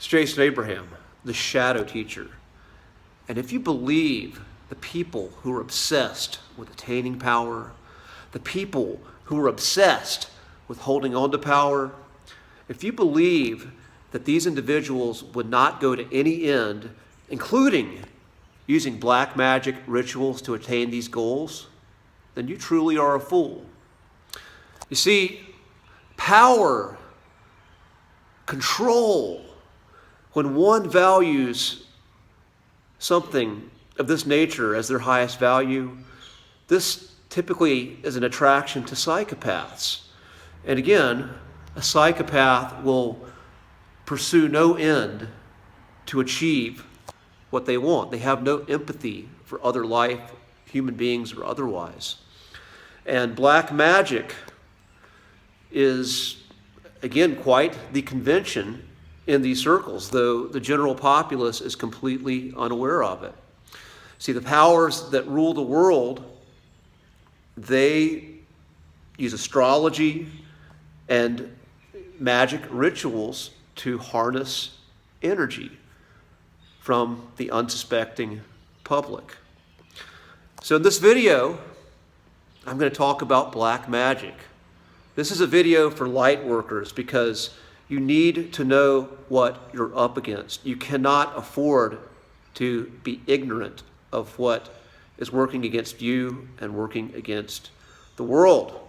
It's Jason Abraham, the shadow teacher. And if you believe the people who are obsessed with attaining power, the people who are obsessed with holding on to power, if you believe that these individuals would not go to any end, including using black magic rituals to attain these goals, then you truly are a fool. You see, power, control, when one values something of this nature as their highest value, this typically is an attraction to psychopaths. And again, a psychopath will pursue no end to achieve what they want. They have no empathy for other life, human beings or otherwise. And black magic is, again, quite the convention in these circles, though the general populace is completely unaware of it. See, the powers that rule the world, they use astrology and magic rituals to harness energy from the unsuspecting public. So in this video, I'm going to talk about black magic. This is a video for light workers because you need to know what you're up against. You cannot afford to be ignorant of what is working against you and working against the world.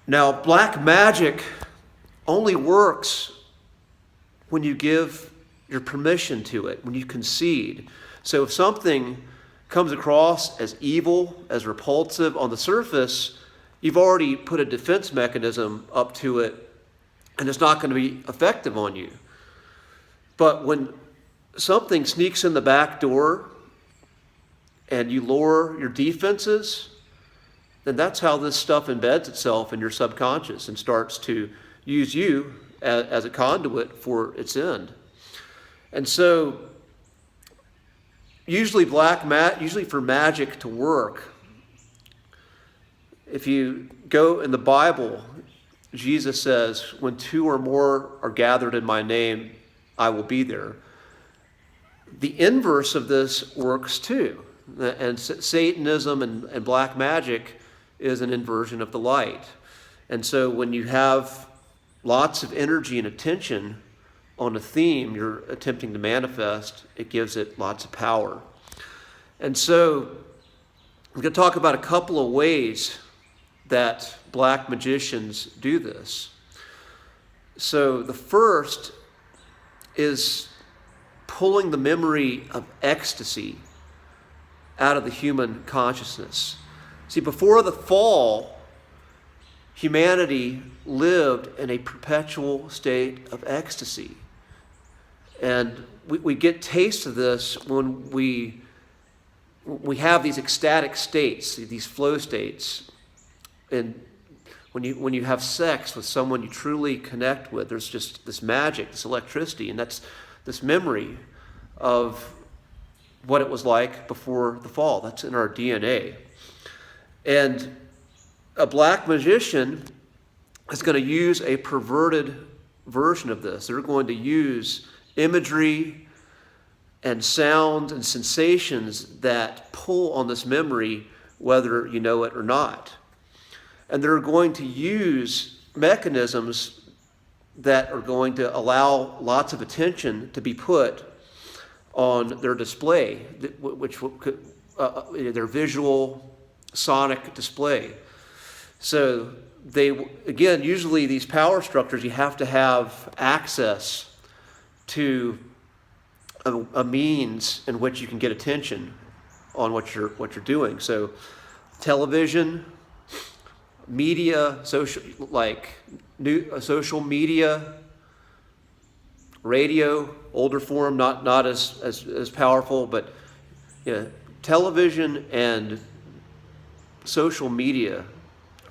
Now, black magic only works when you give your permission to it, when you concede. So if something comes across as evil, as repulsive on the surface, you've already put a defense mechanism up to it, and it's not going to be effective on you. But when something sneaks in the back door and you lower your defenses, then that's how this stuff embeds itself in your subconscious and starts to use you as a conduit for its end. And so usually for magic to work, if you go in the Bible, Jesus says, when two or more are gathered in my name, I will be there. The inverse of this works too. And Satanism and black magic is an inversion of the light. And so when you have lots of energy and attention on a theme you're attempting to manifest, it gives it lots of power. And so I'm going to talk about a couple of ways that black magicians do this. So the first is pulling the memory of ecstasy out of the human consciousness. See, before the fall, humanity lived in a perpetual state of ecstasy. And we get taste of this when we have these ecstatic states, these flow states. And when you have sex with someone you truly connect with, there's just this magic, this electricity, and that's this memory of what it was like before the fall. That's in our DNA. And a black magician is going to use a perverted version of this. They're going to use imagery and sounds and sensations that pull on this memory, whether you know it or not. And they're going to use mechanisms that are going to allow lots of attention to be put on their display, which their visual, sonic display. So usually these power structures, you have to have access to a means in which you can get attention on what you're doing. So television, media, social media, radio, older form, not as powerful, but television and social media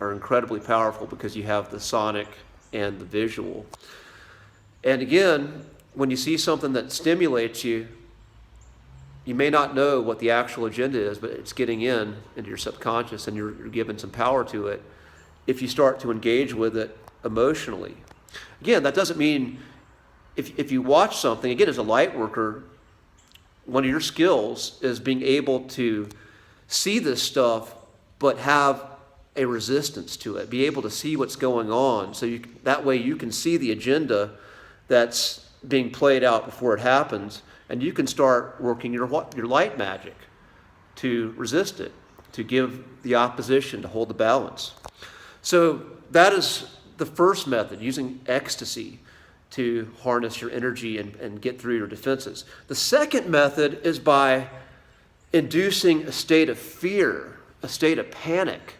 are incredibly powerful because you have the sonic and the visual. And again, when you see something that stimulates you, you may not know what the actual agenda is, but it's getting into your subconscious and you're given some power to it if you start to engage with it emotionally. Again, that doesn't mean if you watch something, again, as a light worker, one of your skills is being able to see this stuff, but have a resistance to it. Be able to see what's going on, so that way you can see the agenda that's being played out before it happens, and you can start working your light magic to resist it, to give the opposition, to hold the balance. So that is the first method, using ecstasy to harness your energy and get through your defenses. The second method is by inducing a state of fear, a state of panic.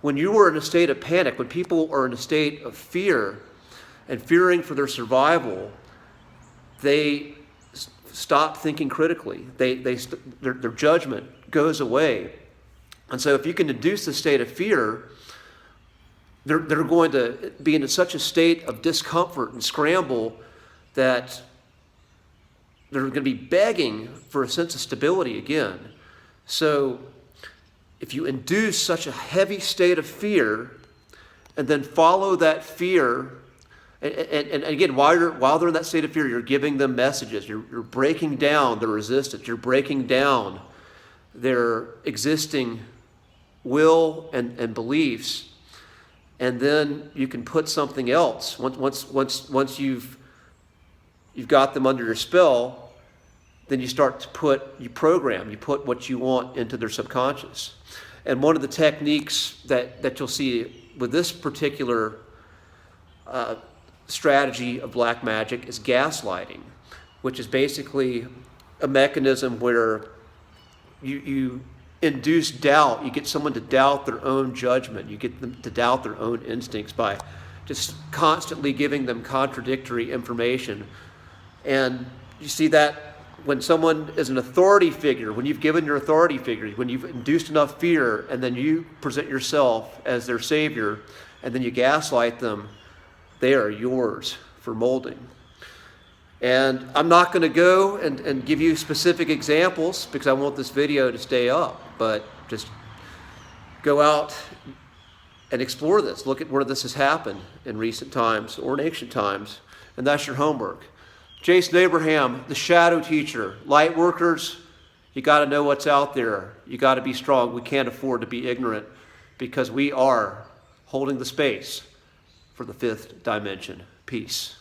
When you are in a state of panic, when people are in a state of fear and fearing for their survival, they stop thinking critically. Their judgment goes away. And so if you can induce the state of fear, they're going to be in such a state of discomfort and scramble that they're going to be begging for a sense of stability again. So if you induce such a heavy state of fear and then follow that fear, and again, while they're in that state of fear, you're giving them messages. You're breaking down their resistance. You're breaking down their existing will and beliefs. And then you can put something else. Once you've got them under your spell, then you start to you put what you want into their subconscious. And one of the techniques that you'll see with this particular strategy of black magic is gaslighting, which is basically a mechanism where you induce doubt. You get someone to doubt their own judgment. You get them to doubt their own instincts by just constantly giving them contradictory information. And you see that when someone is an authority figure, when you've given your authority figure, when you've induced enough fear, and then you present yourself as their savior, and then you gaslight them, they are yours for molding. And I'm not going to go and give you specific examples because I want this video to stay up, but just go out and explore this. Look at where this has happened in recent times or in ancient times, and that's your homework. Jason Abraham, the shadow teacher. Light workers, you got to know what's out there. You got to be strong. We can't afford to be ignorant because we are holding the space for the fifth dimension. Peace.